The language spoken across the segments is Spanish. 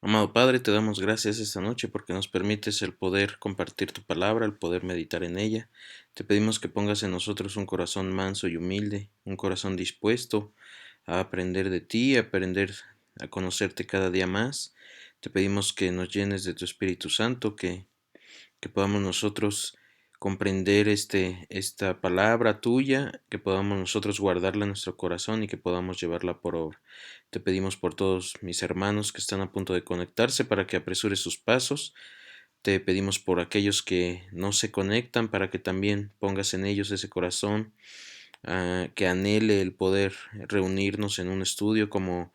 Amado Padre, te damos gracias esta noche porque nos permites el poder compartir tu palabra, el poder meditar en ella. Te pedimos que pongas en nosotros un corazón manso y humilde, un corazón dispuesto a aprender de ti, a aprender a conocerte cada día más. Te pedimos que nos llenes de tu Espíritu Santo, que podamos nosotros comprender esta palabra tuya, que podamos nosotros guardarla en nuestro corazón y que podamos llevarla por obra. Te pedimos por todos mis hermanos que están a punto de conectarse para que apresure sus pasos. Te pedimos por aquellos que no se conectan para que también pongas en ellos ese corazón que anhele el poder reunirnos en un estudio como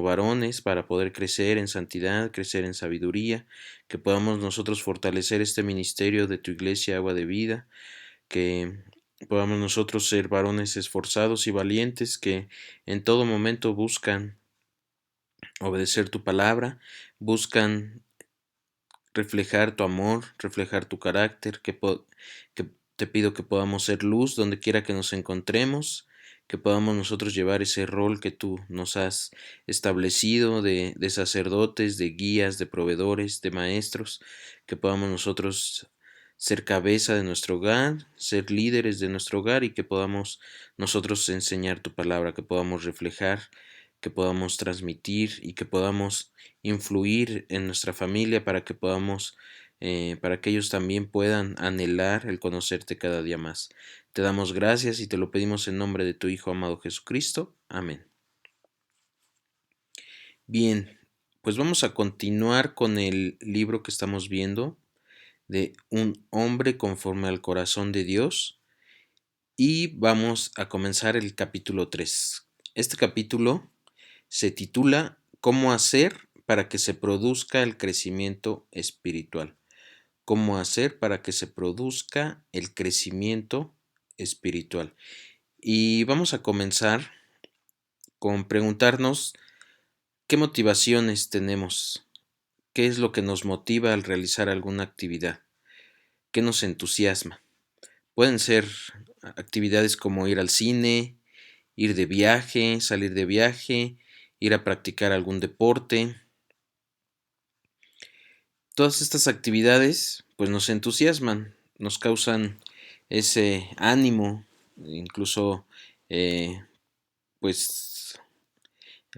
varones para poder crecer en santidad, crecer en sabiduría, que podamos nosotros fortalecer este ministerio de tu iglesia Agua de Vida, que podamos nosotros ser varones esforzados y valientes que en todo momento buscan obedecer tu palabra, buscan reflejar tu amor, reflejar tu carácter, que te pido que podamos ser luz donde quiera que nos encontremos, que podamos nosotros llevar ese rol que tú nos has establecido de sacerdotes, de guías, de proveedores, de maestros, que podamos nosotros ser cabeza de nuestro hogar, ser líderes de nuestro hogar y que podamos nosotros enseñar tu palabra, que podamos reflejar, que podamos transmitir y que podamos influir en nuestra familia para que podamos, para que ellos también puedan anhelar el conocerte cada día más. Te damos gracias y te lo pedimos en nombre de tu Hijo amado Jesucristo. Amén. Bien, pues vamos a continuar con el libro que estamos viendo de Un hombre conforme al corazón de Dios y vamos a comenzar el capítulo 3. Este capítulo se titula ¿Cómo hacer para que se produzca el crecimiento espiritual? ¿Cómo hacer para que se produzca el crecimiento espiritual? Y vamos a comenzar con preguntarnos qué motivaciones tenemos, qué es lo que nos motiva al realizar alguna actividad, qué nos entusiasma. Pueden ser actividades como ir al cine, ir de viaje, salir de viaje, ir a practicar algún deporte. Todas estas actividades pues nos entusiasman, nos causan ese ánimo, incluso eh, pues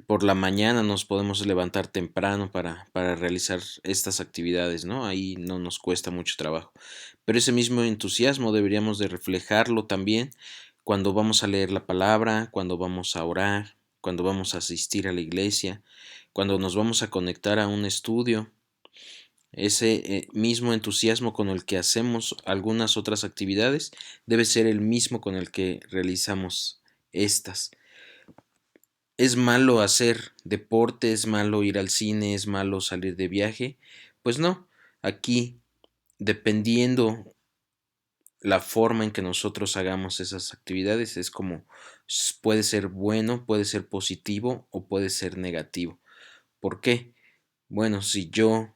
por la mañana nos podemos levantar temprano para realizar estas actividades, ¿no? Ahí no nos cuesta mucho trabajo. Pero ese mismo entusiasmo deberíamos de reflejarlo también cuando vamos a leer la palabra, cuando vamos a orar, cuando vamos a asistir a la iglesia, cuando nos vamos a conectar a un estudio. Ese mismo entusiasmo con el que hacemos algunas otras actividades debe ser el mismo con el que realizamos estas. ¿Es malo hacer deporte? ¿Es malo ir al cine? ¿Es malo salir de viaje? Pues no, aquí dependiendo la forma en que nosotros hagamos esas actividades es como puede ser bueno, puede ser positivo o puede ser negativo. ¿Por qué? Bueno, si yo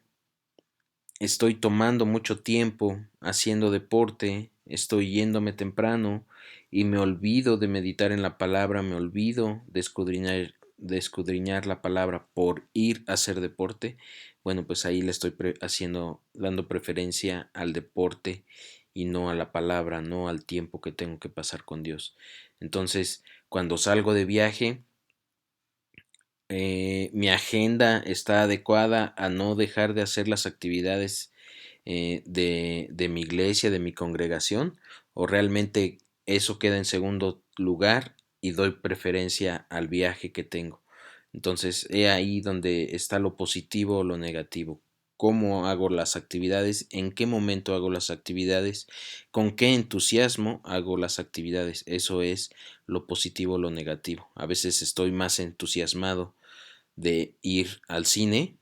estoy tomando mucho tiempo haciendo deporte, estoy yéndome temprano y me olvido de meditar en la palabra, me olvido de escudriñar la palabra por ir a hacer deporte, bueno, pues ahí le estoy dando preferencia al deporte y no a la palabra, no al tiempo que tengo que pasar con Dios. Entonces, cuando salgo de viaje, mi agenda está adecuada a no dejar de hacer las actividades de mi iglesia, de mi congregación, o realmente eso queda en segundo lugar y doy preferencia al viaje que tengo. Entonces, he ahí donde está lo positivo o lo negativo. ¿Cómo hago las actividades? ¿En qué momento hago las actividades? ¿Con qué entusiasmo hago las actividades? Eso es lo positivo o lo negativo. A veces estoy más entusiasmado de ir al cine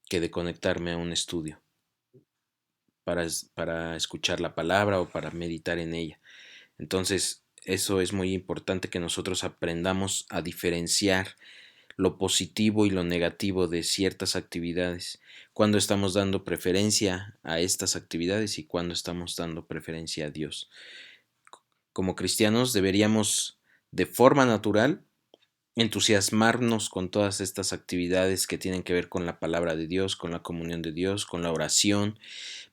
que de conectarme a un estudio para escuchar la palabra o para meditar en ella. Entonces, eso es muy importante que nosotros aprendamos a diferenciar lo positivo y lo negativo de ciertas actividades, cuando estamos dando preferencia a estas actividades y cuando estamos dando preferencia a Dios. Como cristianos deberíamos de forma natural entusiasmarnos con todas estas actividades que tienen que ver con la palabra de Dios, con la comunión de Dios, con la oración.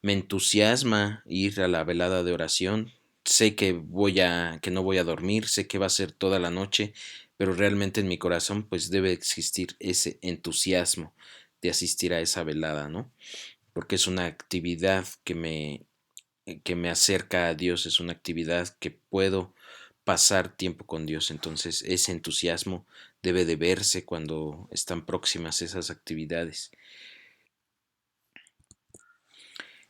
Me entusiasma ir a la velada de oración. Sé que no voy a dormir, sé que va a ser toda la noche, pero realmente en mi corazón pues debe existir ese entusiasmo de asistir a esa velada, ¿no? Porque es una actividad que me acerca a Dios, es una actividad que puedo pasar tiempo con Dios. Entonces ese entusiasmo debe de verse cuando están próximas esas actividades.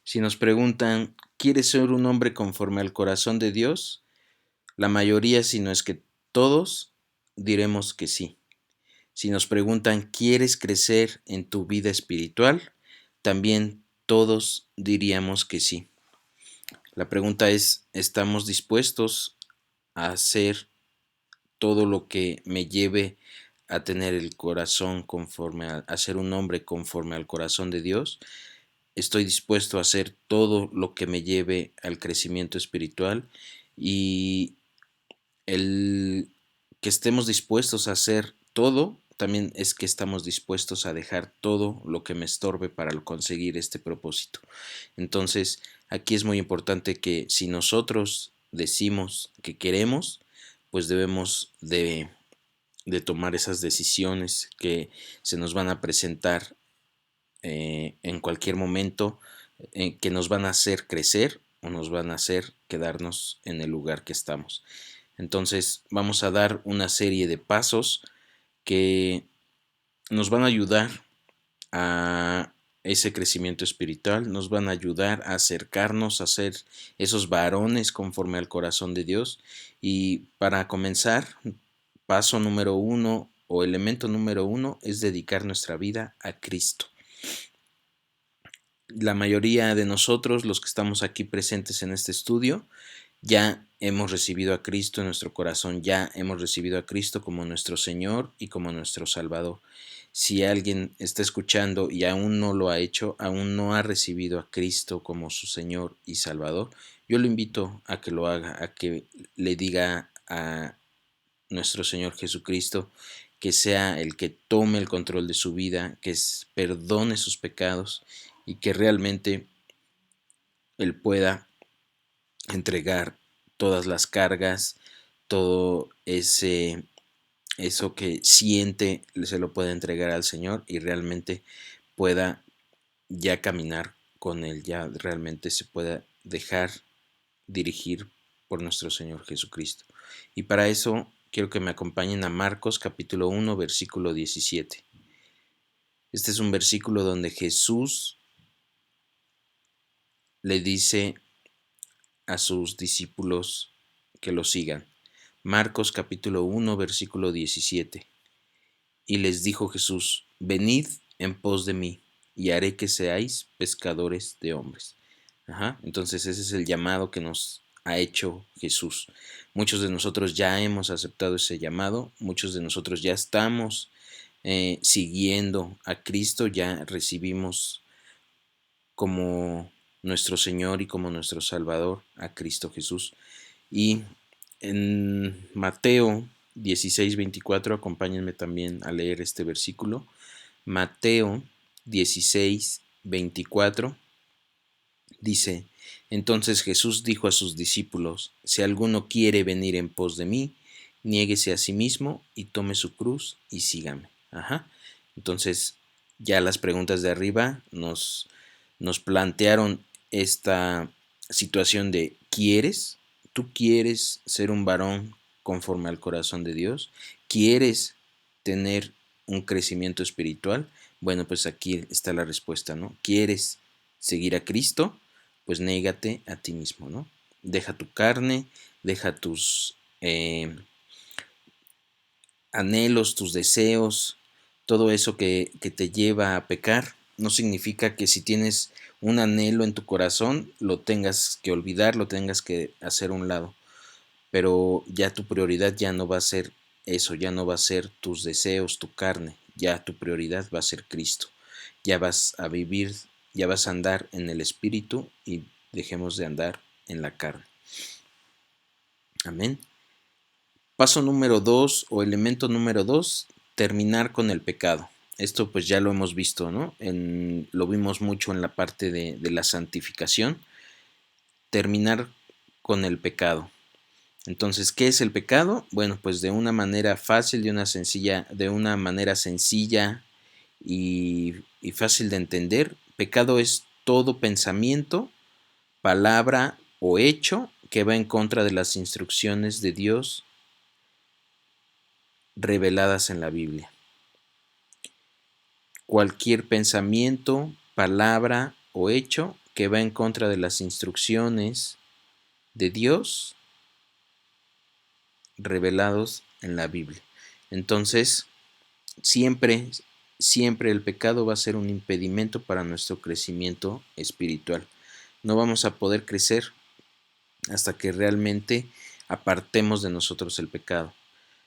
Si nos preguntan, ¿quieres ser un hombre conforme al corazón de Dios? La mayoría, si no es que todos, diremos que sí. Si nos preguntan, ¿quieres crecer en tu vida espiritual? También todos diríamos que sí. La pregunta es, ¿estamos dispuestos a hacer todo lo que me lleve a tener el corazón a ser un hombre conforme al corazón de Dios? Estoy dispuesto a hacer todo lo que me lleve al crecimiento espiritual, y el que estemos dispuestos a hacer todo también es que estamos dispuestos a dejar todo lo que me estorbe para conseguir este propósito. Entonces, aquí es muy importante que si nosotros decimos que queremos, pues debemos de tomar esas decisiones que se nos van a presentar en cualquier momento, que nos van a hacer crecer o nos van a hacer quedarnos en el lugar que estamos. Entonces vamos a dar una serie de pasos que nos van a ayudar a ese crecimiento espiritual, nos van a ayudar a acercarnos a ser esos varones conforme al corazón de Dios. Y para comenzar, paso número uno o elemento número uno es dedicar nuestra vida a Cristo. La mayoría de nosotros, los que estamos aquí presentes en este estudio, ya hemos recibido a Cristo en nuestro corazón, ya hemos recibido a Cristo como nuestro Señor y como nuestro Salvador. Si alguien está escuchando y aún no lo ha hecho, aún no ha recibido a Cristo como su Señor y Salvador, yo lo invito a que lo haga, a que le diga a nuestro Señor Jesucristo que sea el que tome el control de su vida, que perdone sus pecados y que realmente Él pueda entregar todas las cargas, todo eso que siente, se lo pueda entregar al Señor y realmente pueda ya caminar con Él, ya realmente se pueda dejar dirigir por nuestro Señor Jesucristo. Y para eso quiero que me acompañen a Marcos capítulo 1 versículo 17. Este es un versículo donde Jesús le dice a sus discípulos que lo sigan. Marcos capítulo 1 versículo 17. Y les dijo Jesús, venid en pos de mí, y haré que seáis pescadores de hombres. Entonces ese es el llamado que nos ha hecho Jesús. Muchos de nosotros ya hemos aceptado ese llamado, muchos de nosotros ya estamos siguiendo a Cristo, ya recibimos como nuestro Señor y como nuestro Salvador a Cristo Jesús. Y en Mateo 16:24, acompáñenme también a leer este versículo. Mateo 16:24 dice, entonces Jesús dijo a sus discípulos, si alguno quiere venir en pos de mí, niéguese a sí mismo y tome su cruz y sígame. Entonces, ya las preguntas de arriba nos plantearon esta situación de ¿quieres? ¿Tú quieres ser un varón conforme al corazón de Dios? ¿Quieres tener un crecimiento espiritual? Bueno, pues aquí está la respuesta, ¿no? ¿Quieres seguir a Cristo? Pues négate a ti mismo, ¿no? Deja tu carne, deja tus anhelos, tus deseos, todo eso que te lleva a pecar. No significa que si tienes un anhelo en tu corazón, lo tengas que olvidar, lo tengas que hacer a un lado. Pero ya tu prioridad ya no va a ser eso, ya no va a ser tus deseos, tu carne, ya tu prioridad va a ser Cristo. Ya vas a vivir, ya vas a andar en el Espíritu y dejemos de andar en la carne. Amén. Paso número 2 o elemento número 2, terminar con el pecado. Esto pues ya lo hemos visto, ¿no? Lo vimos mucho en la parte de la santificación. Terminar con el pecado. Entonces, ¿qué es el pecado? Bueno, pues de una manera fácil, de una manera sencilla y fácil de entender, pecado es todo pensamiento, palabra o hecho que va en contra de las instrucciones de Dios reveladas en la Biblia. Cualquier pensamiento, palabra o hecho que va en contra de las instrucciones de Dios revelados en la Biblia. Entonces, siempre, siempre el pecado va a ser un impedimento para nuestro crecimiento espiritual. No vamos a poder crecer hasta que realmente apartemos de nosotros el pecado.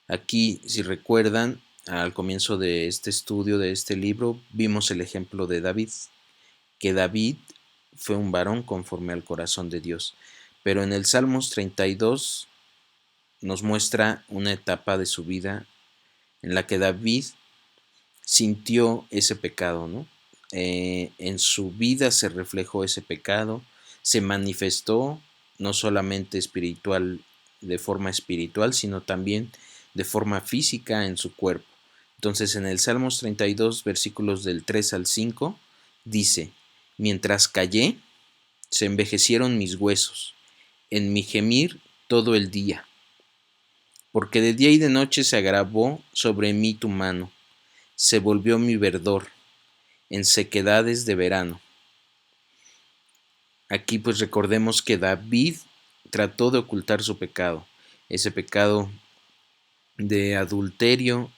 Aquí, si recuerdan, al comienzo de este estudio, de este libro, vimos el ejemplo de David, que David fue un varón conforme al corazón de Dios. Pero en el Salmos 32 nos muestra una etapa de su vida en la que David sintió ese pecado, ¿no? En su vida se reflejó ese pecado, se manifestó no solamente de forma espiritual, sino también de forma física en su cuerpo. Entonces en el Salmos 32, versículos del 3 al 5, dice, mientras callé, se envejecieron mis huesos, en mi gemir todo el día, porque de día y de noche se agravó sobre mí tu mano, se volvió mi verdor en sequedades de verano. Aquí pues recordemos que David trató de ocultar su pecado, ese pecado de adulterio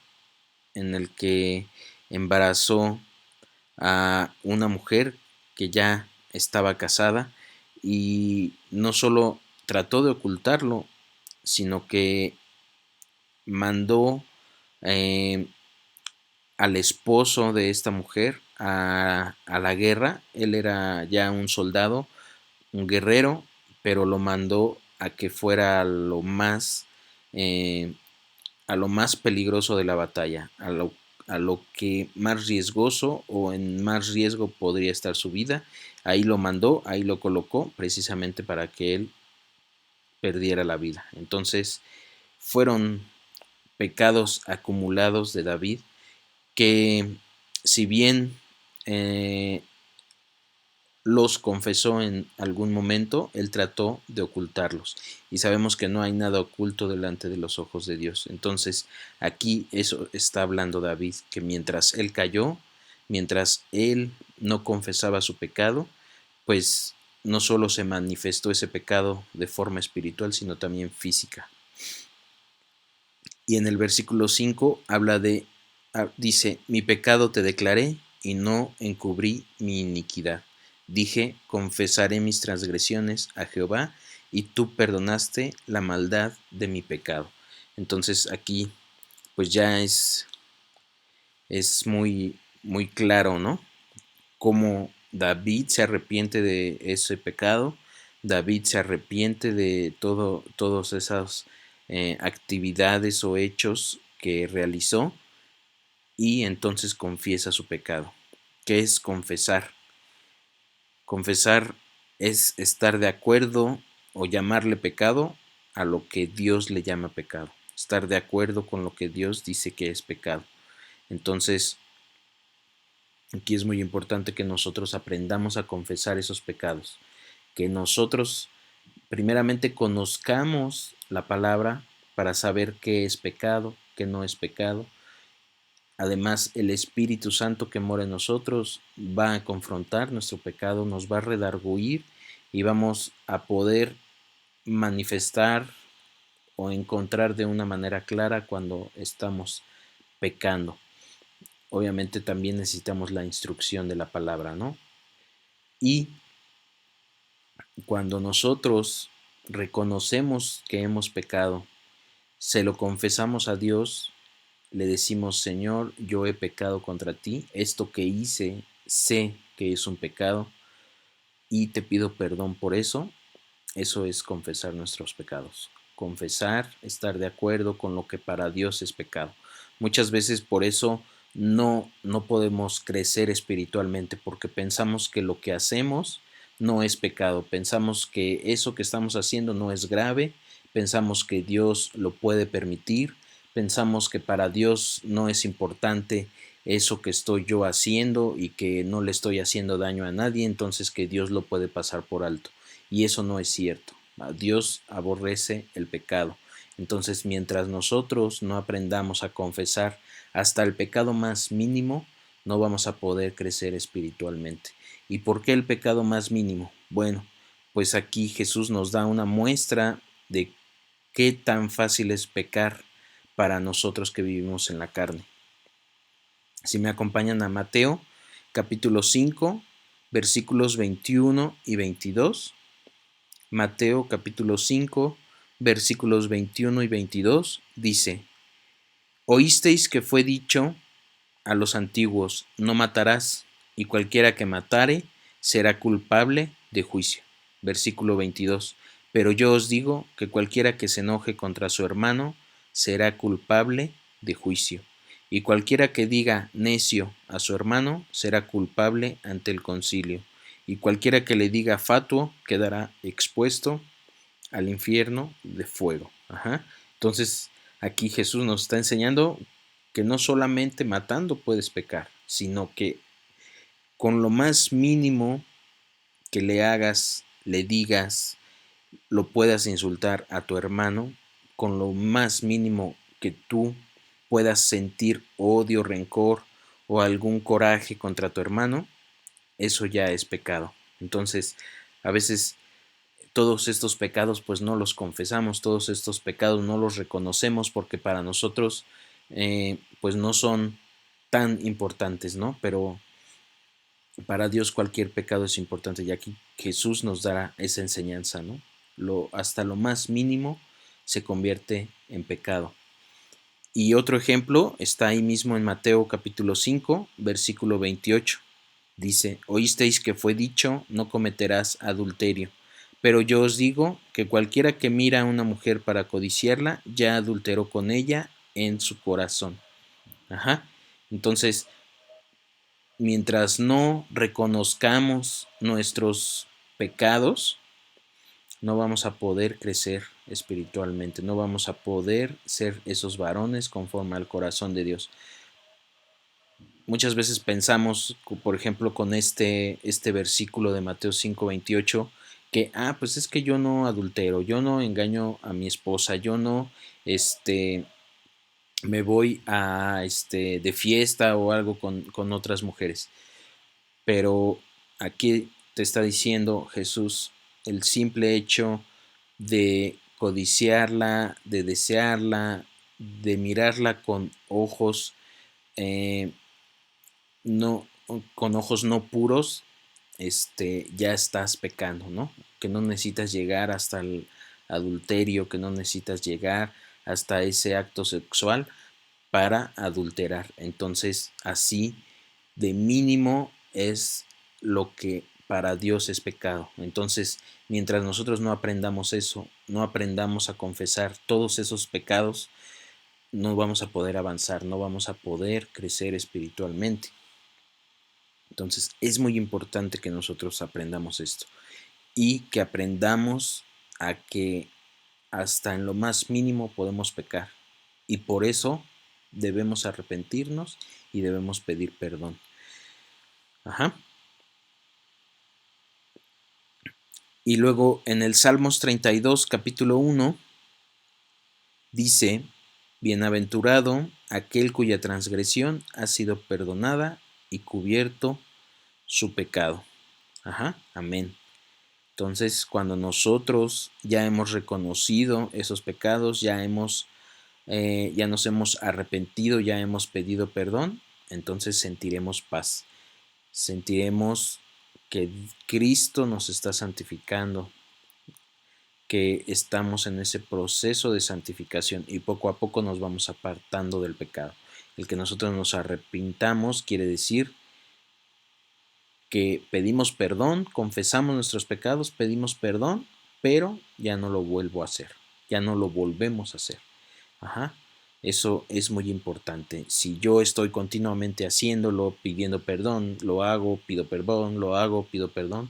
en el que embarazó a una mujer que ya estaba casada y no solo trató de ocultarlo, sino que mandó eh, al esposo de esta mujer a la guerra. Él era ya un soldado, un guerrero, pero lo mandó a que fuera eh, a lo más peligroso de la batalla, a lo que más riesgoso o en más riesgo podría estar su vida. Ahí lo mandó, ahí lo colocó, precisamente para que él perdiera la vida. Entonces, fueron pecados acumulados de David que, si bien eh, los confesó en algún momento, él trató de ocultarlos. Y sabemos que no hay nada oculto delante de los ojos de Dios. Entonces, aquí eso está hablando David, que mientras él cayó, mientras él no confesaba su pecado, pues no solo se manifestó ese pecado de forma espiritual, sino también física. Y en el versículo 5 dice, mi pecado te declaré y no encubrí mi iniquidad. Dije, confesaré mis transgresiones a Jehová y tú perdonaste la maldad de mi pecado. Entonces aquí pues ya es muy, muy claro, ¿no? Cómo David se arrepiente de ese pecado, David se arrepiente de todas esas actividades o hechos que realizó y entonces confiesa su pecado. ¿Qué es confesar? Confesar es estar de acuerdo o llamarle pecado a lo que Dios le llama pecado. Estar de acuerdo con lo que Dios dice que es pecado. Entonces, aquí es muy importante que nosotros aprendamos a confesar esos pecados, que nosotros primeramente conozcamos la palabra para saber qué es pecado, qué no es pecado. Además, el Espíritu Santo que mora en nosotros va a confrontar nuestro pecado, nos va a redarguir y vamos a poder manifestar o encontrar de una manera clara cuando estamos pecando. Obviamente también necesitamos la instrucción de la palabra, ¿no? Y cuando nosotros reconocemos que hemos pecado, se lo confesamos a Dios, le decimos, Señor, yo he pecado contra ti, esto que hice sé que es un pecado y te pido perdón por eso. Eso es confesar nuestros pecados. confesar, estar de acuerdo con lo que para Dios es pecado. Muchas veces por eso no podemos crecer espiritualmente, porque pensamos que lo que hacemos no es pecado, pensamos que eso que estamos haciendo no es grave, pensamos que Dios lo puede permitir, pensamos que para Dios no es importante eso que estoy yo haciendo y que no le estoy haciendo daño a nadie, entonces que Dios lo puede pasar por alto. Y eso no es cierto. Dios aborrece el pecado. Entonces, mientras nosotros no aprendamos a confesar hasta el pecado más mínimo, no vamos a poder crecer espiritualmente. ¿Y por qué el pecado más mínimo? Bueno, pues aquí Jesús nos da una muestra de qué tan fácil es pecar para nosotros que vivimos en la carne. Si me acompañan a Mateo, capítulo 5, versículos 21 y 22. Mateo, capítulo 5, versículos 21 y 22, dice: Oísteis que fue dicho a los antiguos, no matarás, y cualquiera que matare será culpable de juicio. Versículo 22. Pero yo os digo que cualquiera que se enoje contra su hermano será culpable de juicio. Y cualquiera que diga necio a su hermano será culpable ante el concilio. Y cualquiera que le diga fatuo quedará expuesto al infierno de fuego. Ajá. Entonces, aquí Jesús nos está enseñando que no solamente matando puedes pecar, sino que con lo más mínimo que le hagas, le digas, lo puedas insultar a tu hermano, con lo más mínimo que tú puedas sentir odio, rencor o algún coraje contra tu hermano, eso ya es pecado. Entonces, a veces todos estos pecados pues no los confesamos, todos estos pecados no los reconocemos porque para nosotros pues no son tan importantes, ¿no? Pero para Dios cualquier pecado es importante y aquí Jesús nos dará esa enseñanza, ¿no? Hasta lo más mínimo se convierte en pecado. Y otro ejemplo está ahí mismo en Mateo capítulo 5, versículo 28. Dice: Oísteis que fue dicho, no cometerás adulterio. Pero yo os digo que cualquiera que mira a una mujer para codiciarla, ya adulteró con ella en su corazón. Ajá. Entonces, mientras no reconozcamos nuestros pecados, no vamos a poder crecer espiritualmente, no vamos a poder ser esos varones conforme al corazón de Dios. Muchas veces pensamos, por ejemplo, con este versículo de Mateo 5:28, que, pues es que yo no adultero, yo no engaño a mi esposa, yo no, me voy de fiesta o algo con otras mujeres. Pero aquí te está diciendo Jesús, el simple hecho de codiciarla, de desearla, de mirarla con ojos eh, no, con ojos no puros, ya estás pecando, ¿no? Que no necesitas llegar hasta el adulterio, que no necesitas llegar hasta ese acto sexual para adulterar. Entonces, así de mínimo es lo que para Dios es pecado. Entonces, mientras nosotros no aprendamos eso, no aprendamos a confesar todos esos pecados, no vamos a poder avanzar, no vamos a poder crecer espiritualmente. Entonces es muy importante que nosotros aprendamos esto y que aprendamos a que hasta en lo más mínimo podemos pecar y por eso debemos arrepentirnos y debemos pedir perdón. Ajá. Y luego en el Salmos 32, capítulo 1, dice: Bienaventurado aquel cuya transgresión ha sido perdonada y cubierto su pecado. Ajá, amén. Entonces, cuando nosotros ya hemos reconocido esos pecados, ya nos hemos arrepentido, ya hemos pedido perdón, entonces sentiremos paz. Sentiremos que Cristo nos está santificando, que estamos en ese proceso de santificación y poco a poco nos vamos apartando del pecado. El que nosotros nos arrepintamos quiere decir que pedimos perdón, confesamos nuestros pecados, pedimos perdón, pero ya no lo vuelvo a hacer. ya no lo volvemos a hacer. Ajá. Eso es muy importante. Si yo estoy continuamente haciéndolo, pidiendo perdón, lo hago, pido perdón, lo hago, pido perdón,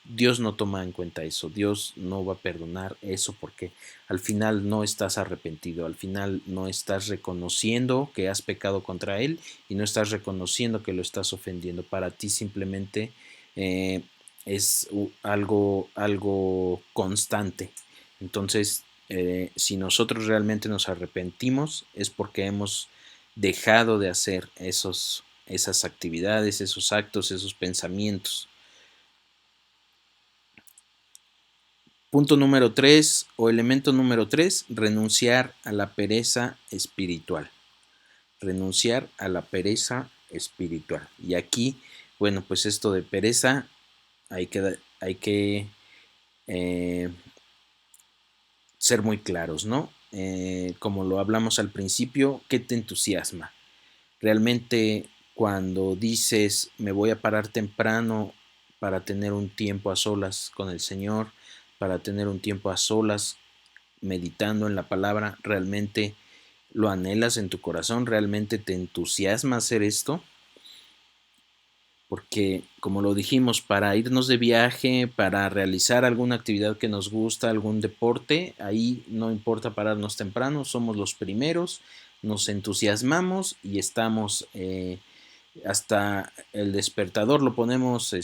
Dios no toma en cuenta eso. Dios no va a perdonar eso porque al final no estás arrepentido, al final no estás reconociendo que has pecado contra Él y no estás reconociendo que lo estás ofendiendo. Para ti simplemente eh, es algo constante. Entonces, si nosotros realmente nos arrepentimos es porque hemos dejado de hacer esas actividades, esos actos, esos pensamientos. Punto número 3 o elemento número 3, renunciar a la pereza espiritual. Renunciar a la pereza espiritual. Y aquí, bueno, pues esto de pereza hay que eh, ser muy claros, ¿no? Como lo hablamos al principio, ¿qué te entusiasma? Realmente cuando dices me voy a parar temprano para tener un tiempo a solas con el Señor, para tener un tiempo a solas meditando en la palabra, ¿realmente lo anhelas en tu corazón? ¿Realmente te entusiasma hacer esto? Porque, como lo dijimos, para irnos de viaje, para realizar alguna actividad que nos gusta, algún deporte, ahí no importa pararnos temprano, somos los primeros, nos entusiasmamos y estamos hasta el despertador lo ponemos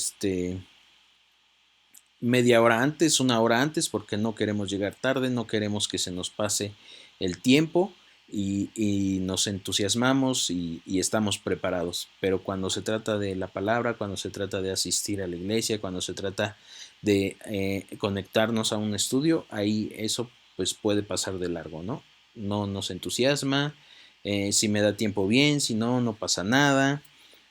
media hora antes, una hora antes, porque no queremos llegar tarde, no queremos que se nos pase el tiempo y nos entusiasmamos y estamos preparados. Pero cuando se trata de la palabra, cuando se trata de asistir a la iglesia, cuando se trata de conectarnos a un estudio, ahí eso pues puede pasar de largo, ¿no? No nos entusiasma, si me da tiempo bien, si no, no pasa nada.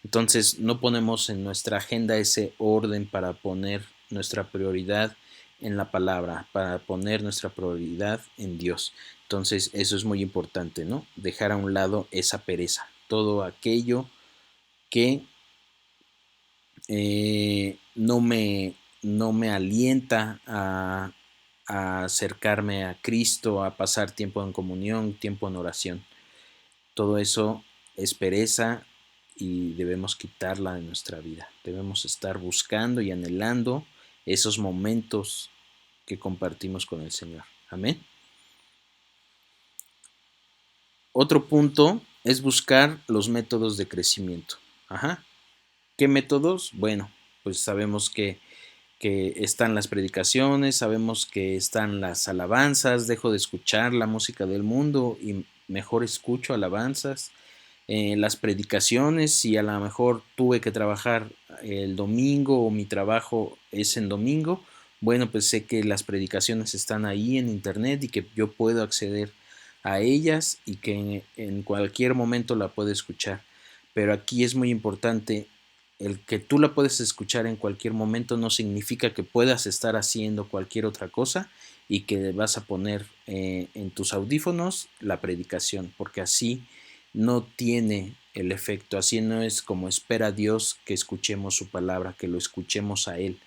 Entonces no ponemos en nuestra agenda ese orden para poner nuestra prioridad en la palabra, para poner nuestra prioridad en Dios. Entonces eso es muy importante, ¿no? Dejar a un lado esa pereza, todo aquello que no me alienta a acercarme a Cristo, a pasar tiempo en comunión, tiempo en oración. Todo eso es pereza y debemos quitarla de nuestra vida. Debemos estar buscando y anhelando esos momentos que compartimos con el Señor. Amén. Otro punto es buscar los métodos de crecimiento. Ajá. ¿Qué métodos? Bueno, pues sabemos que están las predicaciones, sabemos que están las alabanzas, dejo de escuchar la música del mundo y mejor escucho alabanzas. Las predicaciones, si a lo mejor tuve que trabajar el domingo o mi trabajo es en domingo, bueno, pues sé que las predicaciones están ahí en internet y que yo puedo acceder a ellas y que en cualquier momento la puedo escuchar. Pero aquí es muy importante el que tú la puedes escuchar en cualquier momento no significa que puedas estar haciendo cualquier otra cosa y que vas a poner en tus audífonos la predicación, porque así no tiene el efecto, así no es como espera Dios que escuchemos su palabra, que lo escuchemos a Él.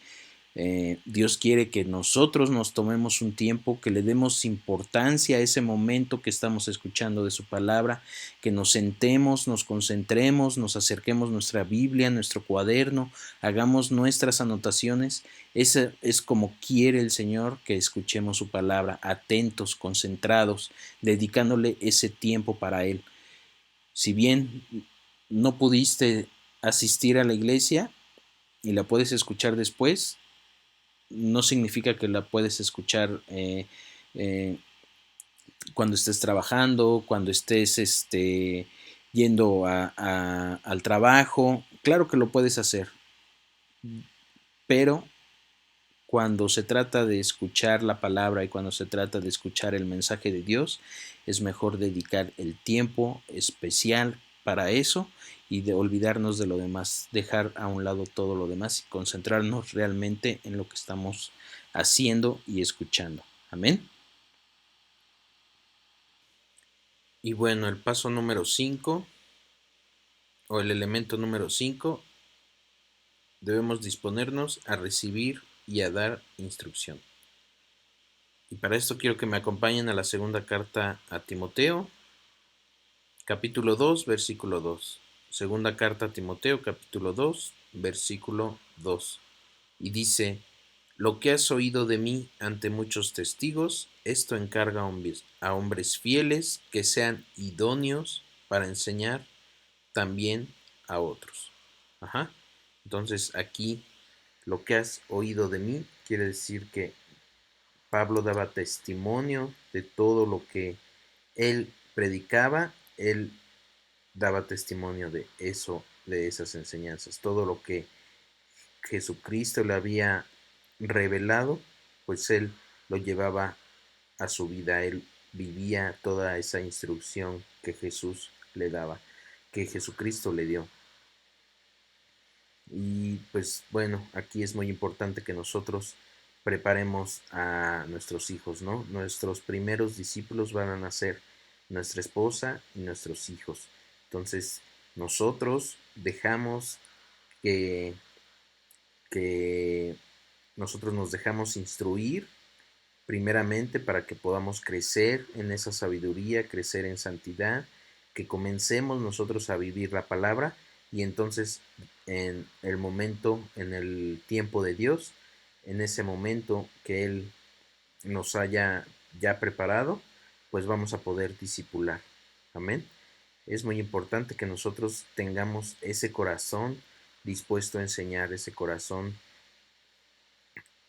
Dios quiere que nosotros nos tomemos un tiempo, que le demos importancia a ese momento que estamos escuchando de su palabra, que nos sentemos, nos concentremos, nos acerquemos nuestra Biblia, nuestro cuaderno, hagamos nuestras anotaciones. Ese es como quiere el Señor que escuchemos su palabra, atentos, concentrados, dedicándole ese tiempo para Él. Si bien no pudiste asistir a la iglesia y la puedes escuchar después, no significa que la puedes escuchar eh, cuando estés trabajando, cuando estés yendo al trabajo. Claro que lo puedes hacer, pero cuando se trata de escuchar la palabra y cuando se trata de escuchar el mensaje de Dios, es mejor dedicar el tiempo especial para eso y de olvidarnos de lo demás, dejar a un lado todo lo demás y concentrarnos realmente en lo que estamos haciendo y escuchando. Amén. Y bueno, el paso número 5 o el elemento número 5, debemos disponernos a recibir y a dar instrucción. Y para esto quiero que me acompañen a la segunda carta a Timoteo, capítulo 2, versículo 2. Segunda carta a Timoteo, capítulo 2, versículo 2. Y dice, lo que has oído de mí ante muchos testigos, esto encarga a hombres fieles que sean idóneos para enseñar también a otros. Ajá. Entonces aquí lo que has oído de mí quiere decir que Pablo daba testimonio de todo lo que él predicaba, él daba testimonio de eso, de esas enseñanzas, todo lo que Jesucristo le había revelado, pues él lo llevaba a su vida, él vivía toda esa instrucción que Jesús le daba, que Jesucristo le dio. Y pues bueno, aquí es muy importante que nosotros preparemos a nuestros hijos, ¿no? Nuestros primeros discípulos van a ser nuestra esposa y nuestros hijos. Entonces, nosotros dejamos que, que nosotros nos dejamos instruir primeramente para que podamos crecer en esa sabiduría, crecer en santidad, que comencemos nosotros a vivir la palabra y entonces en el momento, en el tiempo de Dios, en ese momento que Él nos haya ya preparado, pues vamos a poder discipular. Amén. Es muy importante que nosotros tengamos ese corazón dispuesto a enseñar, ese corazón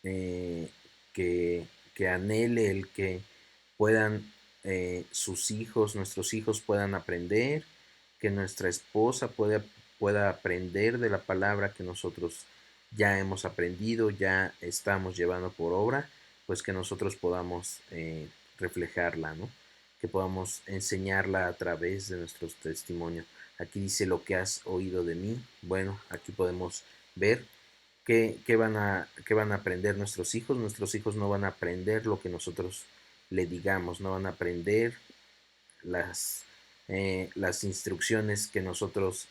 eh, que anhele el que puedan sus hijos, nuestros hijos puedan aprender, que nuestra esposa pueda aprender de la palabra que nosotros ya hemos aprendido, ya estamos llevando por obra, pues que nosotros podamos reflejarla, ¿no? Que podamos enseñarla a través de nuestros testimonios. Aquí dice lo que has oído de mí. Bueno, aquí podemos ver qué van a aprender nuestros hijos. Nuestros hijos no van a aprender lo que nosotros le digamos, no van a aprender las instrucciones que nosotros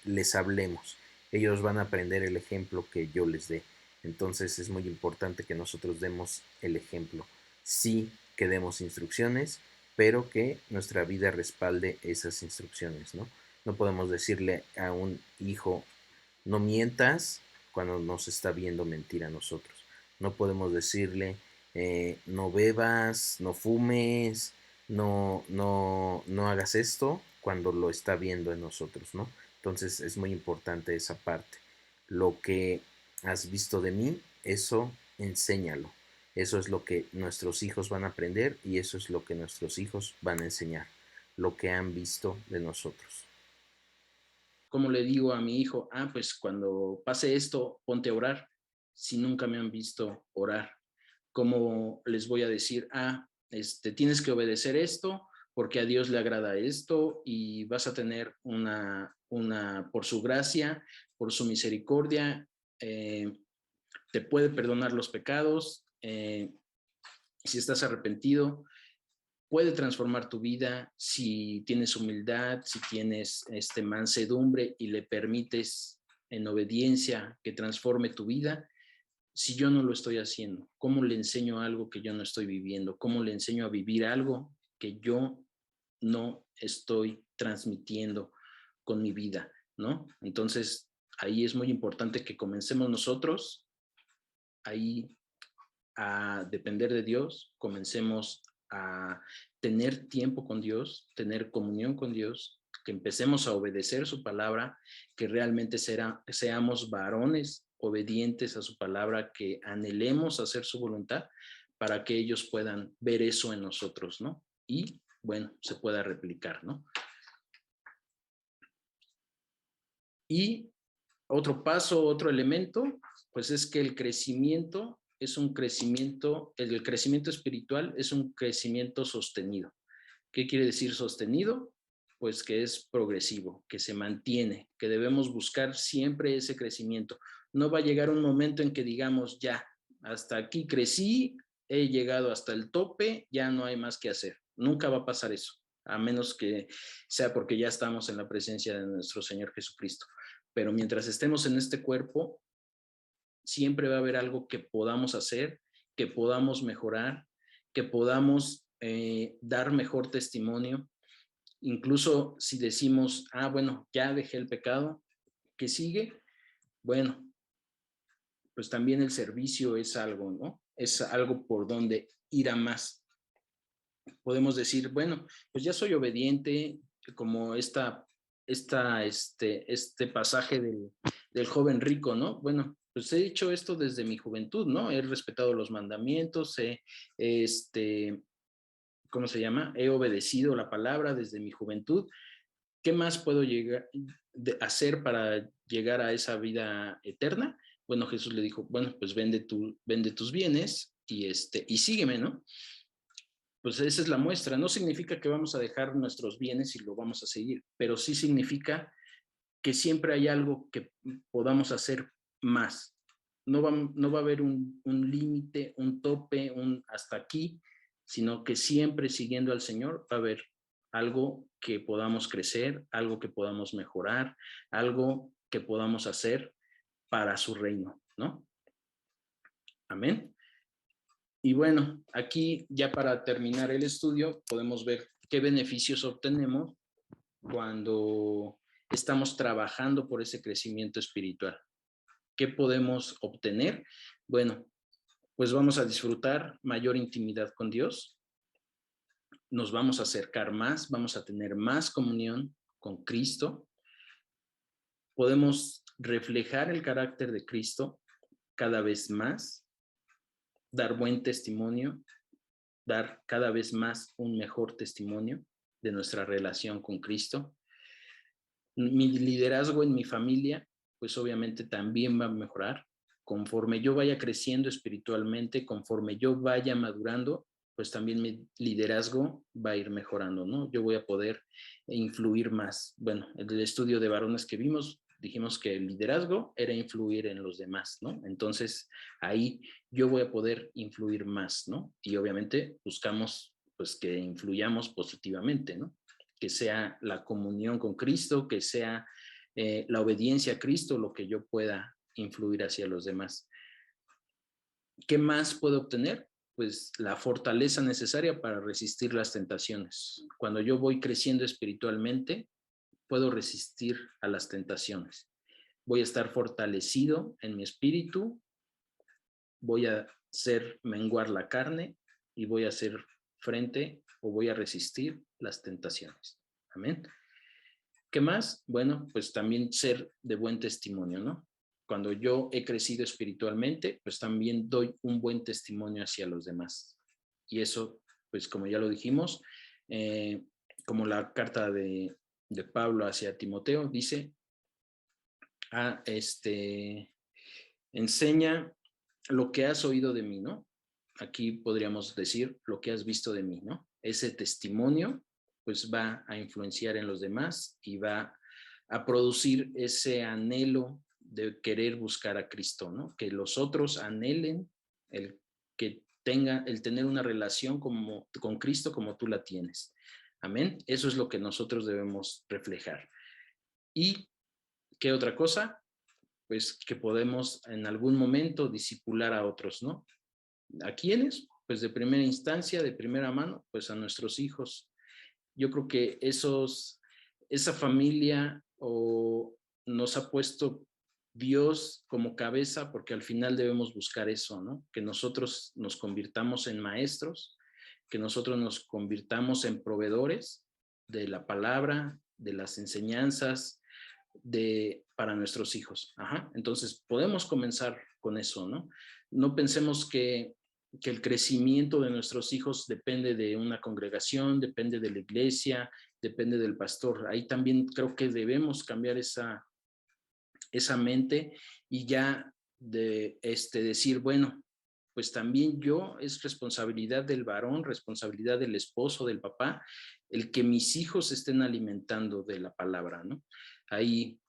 les hablemos. Ellos van a aprender el ejemplo que yo les dé. Entonces es muy importante que nosotros demos el ejemplo. Sí que demos instrucciones, pero que nuestra vida respalde esas instrucciones, ¿no? No podemos decirle a un hijo, no mientas cuando nos está viendo mentir a nosotros. No podemos decirle, no bebas, no fumes, no hagas esto cuando lo está viendo en nosotros, ¿no? Entonces es muy importante esa parte. Lo que has visto de mí, eso enséñalo. Eso es lo que nuestros hijos van a aprender y eso es lo que nuestros hijos van a enseñar. Lo que han visto de nosotros. ¿Cómo le digo a mi hijo? Pues cuando pase esto, ponte a orar, si nunca me han visto orar? ¿Cómo les voy a decir, tienes que obedecer esto porque a Dios le agrada esto y vas a tener por su gracia, por su misericordia, te puede perdonar los pecados, si estás arrepentido, puede transformar tu vida si tienes humildad, si tienes mansedumbre y le permites en obediencia que transforme tu vida. Si yo no lo estoy haciendo, ¿cómo le enseño algo que yo no estoy viviendo? ¿Cómo le enseño a vivir algo que yo no estoy transmitiendo con mi vida? ¿No? Entonces, ahí es muy importante que comencemos nosotros ahí a depender de Dios, comencemos a tener tiempo con Dios, tener comunión con Dios, que empecemos a obedecer su palabra, que realmente seamos varones obedientes a su palabra, que anhelemos hacer su voluntad para que ellos puedan ver eso en nosotros, ¿no? Y bueno, se pueda replicar, ¿no? Y otro paso, otro elemento, pues es que el crecimiento es un crecimiento, el crecimiento espiritual es un crecimiento sostenido. ¿Qué quiere decir sostenido? Pues que es progresivo, que se mantiene, que debemos buscar siempre ese crecimiento. No va a llegar un momento en que digamos, ya, hasta aquí crecí, he llegado hasta el tope, ya no hay más que hacer. Nunca va a pasar eso, a menos que sea porque ya estamos en la presencia de nuestro Señor Jesucristo. Pero mientras estemos en este cuerpo, siempre va a haber algo que podamos hacer, que podamos mejorar, que podamos dar mejor testimonio. Incluso si decimos, bueno, ya dejé el pecado, ¿qué sigue? Bueno, pues también el servicio es algo, ¿no? Es algo por donde ir a más. Podemos decir, bueno, pues ya soy obediente, como este pasaje del joven rico, ¿no? Bueno, pues he hecho esto desde mi juventud, ¿no? He respetado los mandamientos, ¿cómo se llama? He obedecido la palabra desde mi juventud. ¿Qué más puedo hacer para llegar a esa vida eterna? Bueno, Jesús le dijo, bueno, pues vende tus bienes y sígueme, ¿no? Pues esa es la muestra. No significa que vamos a dejar nuestros bienes y lo vamos a seguir, pero sí significa que siempre hay algo que podamos hacer más. No va a haber un límite, un tope, un hasta aquí, sino que siempre siguiendo al Señor va a haber algo que podamos crecer, algo que podamos mejorar, algo que podamos hacer para su reino, ¿no? Amén. Y bueno, aquí ya para terminar el estudio podemos ver qué beneficios obtenemos cuando estamos trabajando por ese crecimiento espiritual. ¿Qué podemos obtener? Bueno, pues vamos a disfrutar mayor intimidad con Dios, nos vamos a acercar más, vamos a tener más comunión con Cristo, podemos reflejar el carácter de Cristo cada vez más, dar buen testimonio, dar cada vez más un mejor testimonio de nuestra relación con Cristo. Mi liderazgo en mi familia, pues obviamente también va a mejorar. Conforme yo vaya creciendo espiritualmente, conforme yo vaya madurando, pues también mi liderazgo va a ir mejorando, ¿no? Yo voy a poder influir más. Bueno, en el estudio de varones que vimos, dijimos que el liderazgo era influir en los demás, ¿no? Entonces, ahí yo voy a poder influir más, ¿no? Y obviamente buscamos, pues, que influyamos positivamente, ¿no? Que sea la comunión con Cristo, que sea la obediencia a Cristo lo que yo pueda influir hacia los demás. ¿Qué más puedo obtener? Pues la fortaleza necesaria para resistir las tentaciones. Cuando yo voy creciendo espiritualmente, puedo resistir a las tentaciones. Voy a estar fortalecido en mi espíritu, voy a hacer menguar la carne y voy a hacer frente o voy a resistir las tentaciones. Amén. ¿Qué más? Bueno, pues también ser de buen testimonio, ¿no? Cuando yo he crecido espiritualmente, pues también doy un buen testimonio hacia los demás. Y eso, pues como ya lo dijimos, como la carta de Pablo hacia Timoteo, dice, enseña lo que has oído de mí, ¿no? Aquí podríamos decir lo que has visto de mí, ¿no? Ese testimonio pues va a influenciar en los demás y va a producir ese anhelo de querer buscar a Cristo, ¿no? Que los otros anhelen el el tener una relación con Cristo como tú la tienes. Amén. Eso es lo que nosotros debemos reflejar. ¿Y qué otra cosa? Pues que podemos en algún momento disipular a otros, ¿no? ¿A quiénes? Pues de primera instancia, de primera mano, pues a nuestros hijos. Yo creo que esa familia nos ha puesto Dios como cabeza, porque al final debemos buscar eso, ¿no? Que nosotros nos convirtamos en maestros, que nosotros nos convirtamos en proveedores de la palabra, de las enseñanzas, para nuestros hijos. Ajá. Entonces, podemos comenzar con eso, ¿no? No pensemos que el crecimiento de nuestros hijos depende de una congregación, depende de la iglesia, depende del pastor. Ahí también creo que debemos cambiar esa mente y ya decir, bueno, pues también es responsabilidad del varón, responsabilidad del esposo, del papá, el que mis hijos estén alimentando de la palabra, ¿no? Ahí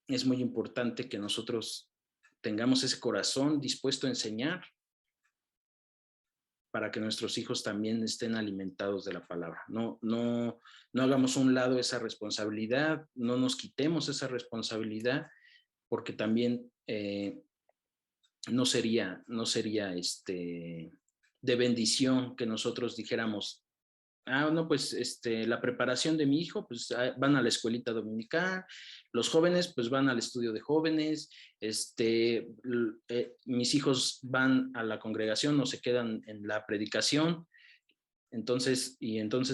es muy importante que nosotros tengamos ese corazón dispuesto a enseñar para que nuestros hijos también estén alimentados de la palabra. No hagamos a un lado esa responsabilidad, no nos quitemos esa responsabilidad, porque también no sería de bendición que nosotros dijéramos, no, pues la preparación de mi hijo, pues van a la escuelita dominical, los jóvenes pues van al estudio de jóvenes, mis hijos van a la congregación o se quedan en la predicación. Entonces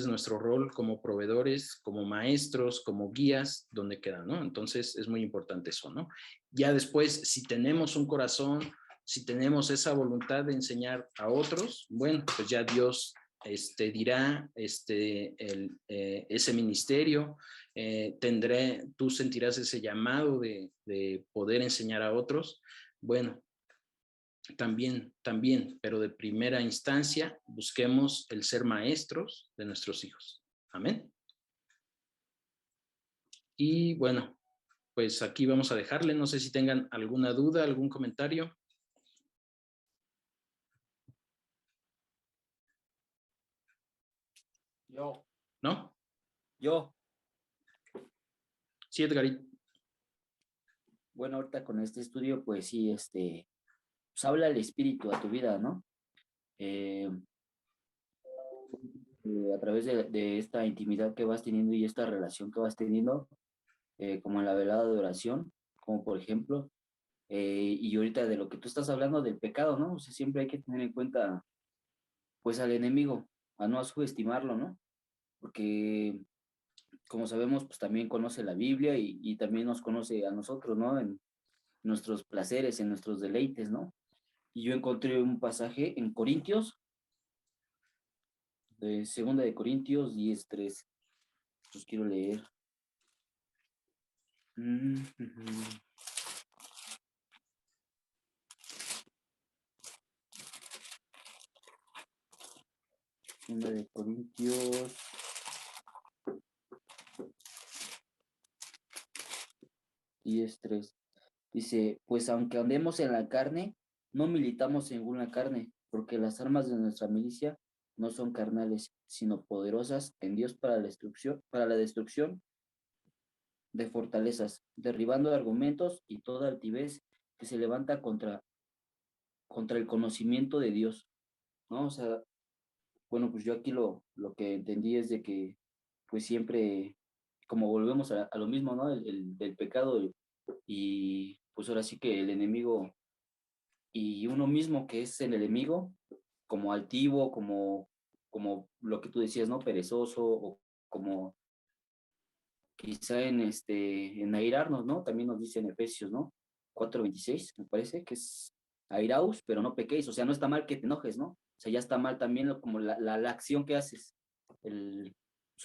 nuestro rol como proveedores, como maestros, como guías, ¿dónde queda, no? Entonces es muy importante eso, ¿no? Ya después, si tenemos un corazón, si tenemos esa voluntad de enseñar a otros, bueno, pues ya Dios dirá ese ministerio, tú sentirás ese llamado de poder enseñar a otros. Bueno, también, pero de primera instancia busquemos el ser maestros de nuestros hijos. Amén. Y bueno, pues aquí vamos a dejarle. No sé si tengan alguna duda, algún comentario. Yo. ¿No? Yo. Sí, Edgarito. Bueno, ahorita con este estudio, pues sí, pues habla el espíritu a tu vida, ¿no? Eh, a través de esta intimidad que vas teniendo y esta relación que vas teniendo, como en la velada de oración, como por ejemplo, y ahorita de lo que tú estás hablando del pecado, ¿no? O sea, siempre hay que tener en cuenta, pues, al enemigo, a no subestimarlo, ¿no? Porque, como sabemos, pues también conoce la Biblia y también nos conoce a nosotros, ¿no? En nuestros placeres, en nuestros deleites, ¿no? Y yo encontré un pasaje en Corintios, de Segunda de Corintios 10:3. Los quiero leer. Segunda de Corintios 10:3. Dice, pues aunque andemos en la carne, no militamos según la carne, porque las armas de nuestra milicia no son carnales, sino poderosas en Dios para la destrucción de fortalezas, derribando argumentos y toda altivez que se levanta contra el conocimiento de Dios, ¿no? O sea, bueno, pues yo aquí lo que entendí es de que, pues siempre, como volvemos a lo mismo, ¿no? Del pecado y pues ahora sí que el enemigo y uno mismo que es el enemigo, como altivo, como lo que tú decías, ¿no? Perezoso o como quizá en airarnos, ¿no? También nos dice en Efesios, ¿no? 4:26, me parece, que es airaos, pero no pequéis, o sea, no está mal que te enojes, ¿no? O sea, ya está mal también como la acción que haces. Pues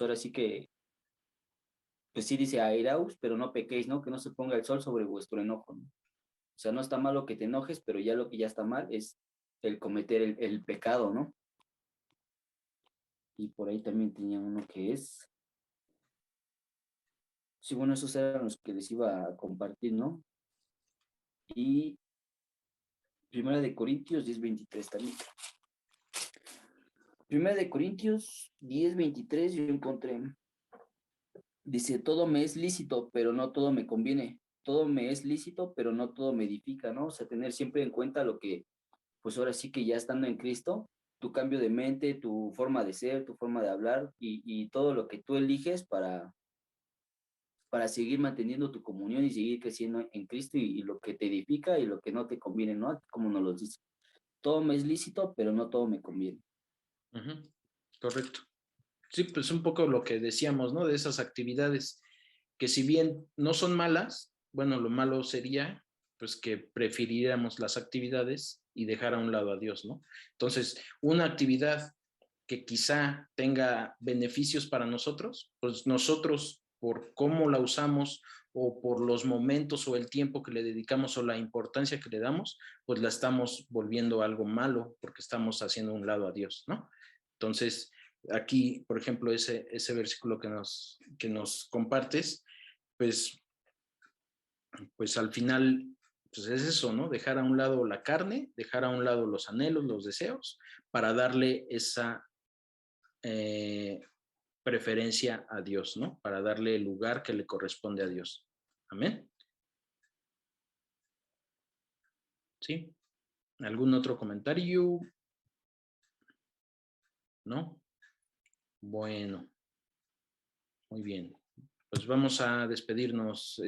ahora sí que, pues sí dice airaos, pero no pequéis, ¿no? Que no se ponga el sol sobre vuestro enojo, ¿no? O sea, no está malo que te enojes, pero ya lo que ya está mal es el cometer el pecado, ¿no? Y por ahí también tenía uno que es, sí, bueno, esos eran los que les iba a compartir, ¿no? Y Primera de Corintios 10:23 también. Primera de Corintios 10:23 yo encontré, dice, todo me es lícito, pero no todo me conviene. Todo me es lícito, pero no todo me edifica, ¿no? O sea, tener siempre en cuenta lo que, pues ahora sí que ya estando en Cristo, tu cambio de mente, tu forma de ser, tu forma de hablar y todo lo que tú eliges para seguir manteniendo tu comunión y seguir creciendo en Cristo y lo que te edifica y lo que no te conviene, ¿no? Como nos lo dice. Todo me es lícito, pero no todo me conviene. Correcto. Sí, pues un poco lo que decíamos, ¿no? De esas actividades que si bien no son malas, bueno, lo malo sería pues que prefiriéramos las actividades y dejar a un lado a Dios, ¿no? Entonces, una actividad que quizá tenga beneficios para nosotros, pues nosotros por cómo la usamos o por los momentos o el tiempo que le dedicamos o la importancia que le damos, pues la estamos volviendo algo malo porque estamos haciendo a un lado a Dios, ¿no? Entonces, aquí, por ejemplo, ese versículo que nos compartes, pues, pues al final, pues es eso, ¿no? Dejar a un lado la carne, dejar a un lado los anhelos, los deseos, para darle esa eh, preferencia a Dios, ¿no? Para darle el lugar que le corresponde a Dios. Amén. ¿Sí? ¿Algún otro comentario? ¿no? Bueno, muy bien. Pues vamos a despedirnos.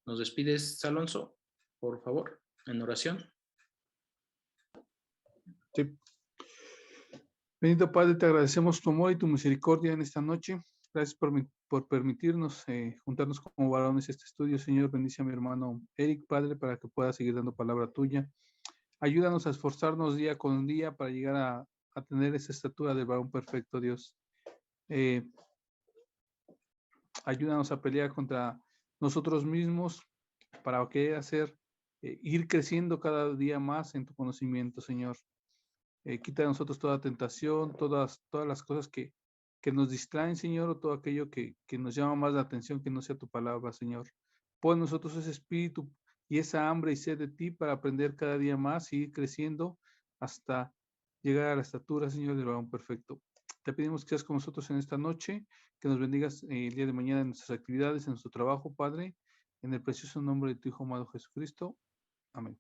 ¿Nos despides, Alonso, por favor, en oración? Sí. Bendito Padre, te agradecemos tu amor y tu misericordia en esta noche. Gracias por permitirnos juntarnos como varones a este estudio. Señor, bendice a mi hermano Eric, Padre, para que pueda seguir dando palabra tuya. Ayúdanos a esforzarnos día con día para llegar a tener esa estatura del varón perfecto, Dios. Ayúdanos a pelear contra nosotros mismos para querer ir creciendo cada día más en tu conocimiento, Señor. Quita de nosotros toda tentación, todas las cosas que nos distraen, Señor, o todo aquello que nos llama más la atención que no sea tu palabra, Señor. Pon en nosotros ese espíritu y esa hambre y sed de ti para aprender cada día más y ir creciendo hasta llegar a la estatura, Señor, del varón perfecto. Te pedimos que seas con nosotros en esta noche, que nos bendigas el día de mañana en nuestras actividades, en nuestro trabajo, Padre, en el precioso nombre de tu Hijo amado Jesucristo. Amén.